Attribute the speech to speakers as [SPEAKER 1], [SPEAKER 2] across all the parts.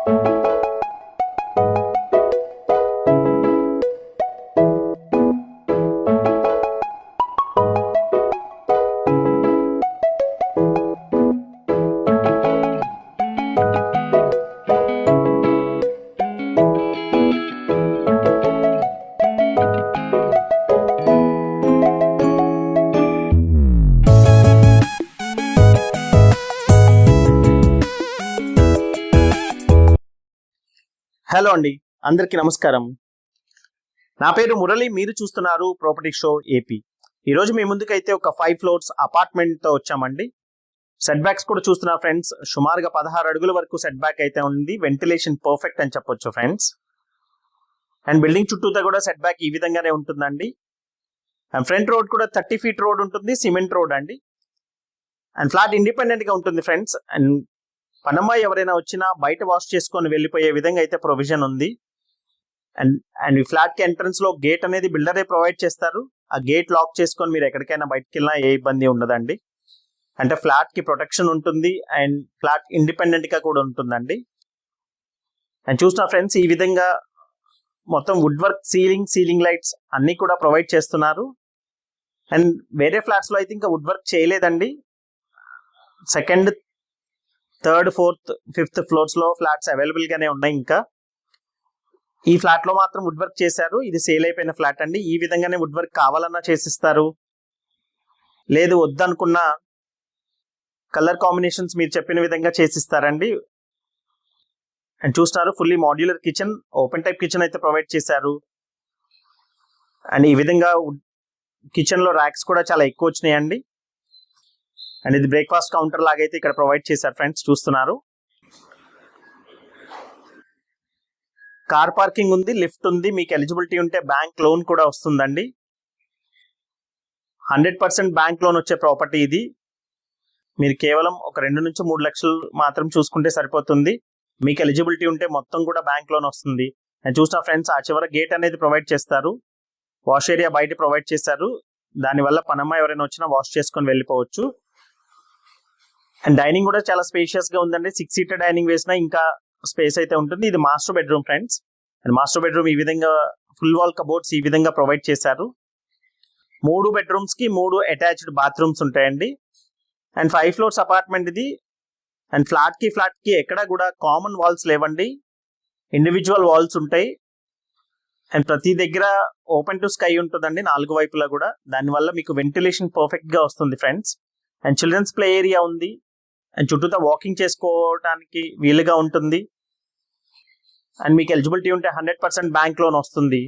[SPEAKER 1] Hello అండి, అందరికీ నమస్కారం. నా పేరు మురళి, మీరు చూస్తున్నారు ప్రాపర్టీ షో ఏపీ. ఈరోజు మీ ముందుకైతే ఒక 5 floors అపార్ట్మెంట్తో వచ్చామండి. సెట్ బ్యాక్స్ కూడా చూస్తున్నారు ఫ్రెండ్స్. సుమారుగా 16 అడుగుల వరకు సెట్ బ్యాక్ అయితే ఉంది. వెంటిలేషన్ పర్ఫెక్ట్ అని చెప్పొచ్చు ఫ్రెండ్స్. అండ్ బిల్డింగ్ చుట్టూతో కూడా సెట్ బ్యాక్ ఈ విధంగానే ఉంటుందండి. అండ్ ఫ్రంట్ రోడ్ కూడా 30 feet రోడ్ ఉంటుంది, సిమెంట్ రోడ్ అండి. అండ్ ఫ్లాట్ ఇండిపెండెంట్ గా ఉంటుంది ఫ్రెండ్స్. అండ్ పనమ్మాయి ఎవరైనా వచ్చినా బయట వాష్ చేసుకొని వెళ్ళిపోయే విధంగా అయితే ప్రొవిజన్ ఉంది. అండ్ ఈ ఫ్లాట్ కి ఎంట్రన్స్ లో గేట్ అనేది బిల్డరే ప్రొవైడ్ చేస్తారు. ఆ గేట్ లాక్ చేసుకొని మీరు ఎక్కడికైనా బయటకు వెళ్ళినా ఏ ఇబ్బంది ఉండదండి. అంటే ఫ్లాట్ కి ప్రొటెక్షన్ ఉంటుంది అండ్ ఫ్లాట్ ఇండిపెండెంట్ గా కూడా ఉంటుందండి. అండ్ చూసిన ఫ్రెండ్స్, ఈ విధంగా మొత్తం వుడ్ వర్క్, సీలింగ్ లైట్స్ అన్ని కూడా ప్రొవైడ్ చేస్తున్నారు. అండ్ వేరే ఫ్లాట్స్ లో అయితే ఇంకా వుడ్ వర్క్ చేయలేదండి. Second, third, fourth, fifth floors లో ఫ్లాట్స్ అవైలబుల్ గానే ఉన్నాయి. ఇంకా ఈ ఫ్లాట్ లో మాత్రం వుడ్ వర్క్ చేశారు. ఇది సేల్ అయిపోయిన ఫ్లాట్ అండి. ఈ విధంగానే వుడ్ వర్క్ కావాలన్నా చేసిస్తారు, లేదు వద్దనుకున్న కలర్ కాంబినేషన్స్ మీరు చెప్పిన విధంగా చేసిస్తారండి. అండ్ చూస్తున్నారు, fully modular kitchen, open type kitchen అయితే ప్రొవైడ్ చేశారు. అండ్ ఈ విధంగా కిచెన్ లో ర్యాక్స్ కూడా చాలా ఎక్కువ వచ్చినాయండి. అండ్ ఇది బ్రేక్ఫాస్ట్ కౌంటర్ లాగైతే ఇక్కడ ప్రొవైడ్ చేశారు ఫ్రెండ్స్. చూస్తున్నారు, కార్ పార్కింగ్ ఉంది, లిఫ్ట్ ఉంది. మీకు ఎలిజిబిలిటీ ఉంటే బ్యాంక్ లోన్ కూడా వస్తుందండి. 100% బ్యాంక్ లోన్ వచ్చే ప్రాపర్టీ ఇది. మీరు కేవలం ఒక 2 నుంచి 3 లక్షలు మాత్రం చూసుకుంటే సరిపోతుంది. మీకు ఎలిజిబిలిటీ ఉంటే మొత్తం కూడా బ్యాంక్ లోన్ వస్తుంది. అండ్ చూసిన ఫ్రెండ్స్, ఆ చివర గేట్ అనేది ప్రొవైడ్ చేస్తారు. వాష్ ఏరియా బయట ప్రొవైడ్ చేశారు. దానివల్ల పనమ్మ ఎవరైనా వచ్చినా వాష్ చేసుకొని వెళ్ళిపోవచ్చు. అండ్ డైనింగ్ కూడా చాలా స్పేషియస్ గా ఉందండి. 6 seater డైనింగ్ వేసినా ఇంకా స్పేస్ అయితే ఉంటుంది. ఇది master bedroom friends. And master bedroom ఈ విధంగా ఫుల్ వాల్ కబోర్డ్స్ ఈ విధంగా ప్రొవైడ్ చేశారు. 3 bedrooms కి 3 అటాచ్డ్ బాత్రూమ్స్ ఉంటాయండి. అండ్ 5 floors అపార్ట్మెంట్ ఇది. అండ్ ఫ్లాట్ కి ఎక్కడ కూడా కామన్ వాల్స్ లేవండి, ఇండివిజువల్ వాల్స్ ఉంటాయి. అండ్ ప్రతి దగ్గర ఓపెన్ టు స్కై ఉంటుందండి, 4 వైపులా కూడా. దానివల్ల మీకు వెంటిలేషన్ పర్ఫెక్ట్ గా వస్తుంది friends. And children's play area ఉంది. అండ్ చుట్టూతో వాకింగ్ చేసుకోవడానికి వీలుగా ఉంటుంది. అండ్ మీకు ఎలిజిబిలిటీ ఉంటే 100% బ్యాంక్ లోన్ వస్తుంది.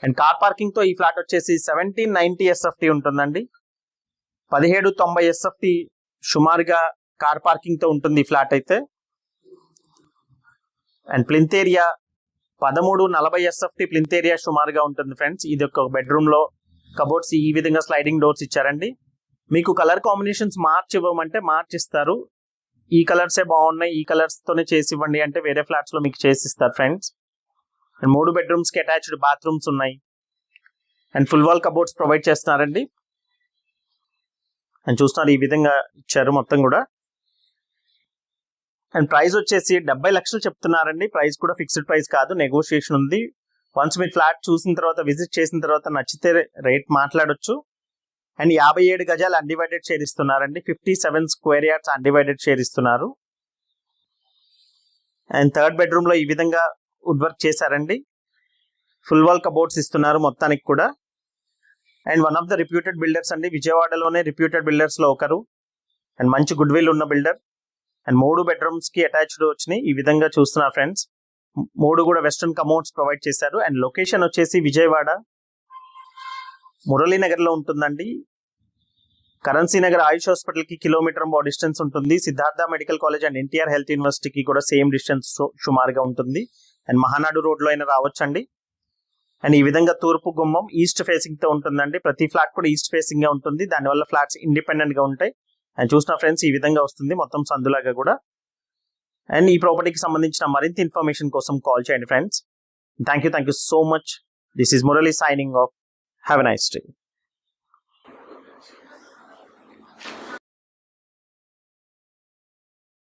[SPEAKER 1] అండ్ కార్ పార్కింగ్ తో ఈ ఫ్లాట్ వచ్చేసి 1790 SFT ఉంటుందండి. 1790 SFT సుమారుగా కార్ పార్కింగ్ తో ఉంటుంది ఈ ఫ్లాట్ అయితే. And plinth area 1340 SFT plinth area సుమారుగా ఉంటుంది ఫ్రెండ్స్. ఇది ఒక బెడ్రూమ్ లో కబోర్డ్స్ ఈ విధంగా స్లైడింగ్ డోర్స్ ఇచ్చారండి. మీకు కలర్ కాంబినేషన్స్ మార్చి ఇవ్వమంటే మార్చి ఇస్తారు. ఈ కలర్సే బాగున్నాయి, ఈ కలర్స్ తోనే చేసి ఇవ్వండి అంటే వేరే ఫ్లాట్స్ లో మీకు చేసిస్తారు ఫ్రెండ్స్. అండ్ 3 bedrooms కి అటాచ్డ్ బాత్రూమ్స్ ఉన్నాయి. And full wall cupboards provide చేస్తున్నారండి. అండ్ చూస్తున్నారు, ఈ విధంగా ఇచ్చారు మొత్తం కూడా. అండ్ ప్రైస్ వచ్చేసి 70 లక్షలు చెప్తున్నారండి. ప్రైస్ కూడా ఫిక్స్డ్ ప్రైస్ కాదు, నెగోషియేషన్ ఉంది. వన్స్ మీరు ఫ్లాట్ చూసిన తర్వాత, విజిట్ చేసిన తర్వాత నచ్చితే రేట్ మాట్లాడొచ్చు. అండ్ 57 గజాలు అన్డివైడెడ్ షేర్ ఇస్తున్నారండి. 57 square yards అన్డివైడెడ్ షేర్ ఇస్తున్నారు. అండ్ థర్డ్ బెడ్రూమ్ లో ఈ విధంగా వుడ్ వర్క్ చేశారండి. ఫుల్ వాల్ కబోర్డ్స్ ఇస్తున్నారు మొత్తానికి కూడా. And one of the reputed builders అండి, విజయవాడలోనే రిప్యూటెడ్ బిల్డర్స్ లో ఒకరు. అండ్ మంచి గుడ్ విల్ ఉన్న బిల్డర్. అండ్ 3 bedrooms కి అటాచ్డ్ వచ్చినాయి. ఈ విధంగా చూస్తున్నారు ఫ్రెండ్స్. 3 కూడా వెస్టర్న్ కమోడ్స్ ప్రొవైడ్ చేశారు. అండ్ లొకేషన్ వచ్చేసి విజయవాడ మురళీనగర్ లో ఉంటుందండి. కరెన్సీ నగర్ ఆయుష్ హాస్పిటల్ కి కిలోమీటర్ డిస్టెన్స్ ఉంటుంది. Siddhartha medical college and NTR health యూనివర్సిటీకి కూడా సేమ్ డిస్టెన్స్ సుమారుగా ఉంటుంది. అండ్ మహానాడు రోడ్ లో అయినా రావచ్చండి. అండ్ ఈ విధంగా తూర్పు గుమ్మం ఈస్ట్ ఫేసింగ్ తో ఉంటుందండి. ప్రతి ఫ్లాట్ కూడా ఈస్ట్ ఫేసింగ్ గా ఉంటుంది. దానివల్ల ఫ్లాట్స్ ఇండిపెండెంట్ గా ఉంటాయి. అండ్ చూసిన ఫ్రెండ్స్, ఈ విధంగా వస్తుంది మొత్తం సందులాగా కూడా. అండ్ ఈ ప్రాపర్టీకి సంబంధించిన మరింత ఇన్ఫర్మేషన్ కోసం కాల్ చేయండి friends. Thank you so much. This is Murali signing off. Have a nice day.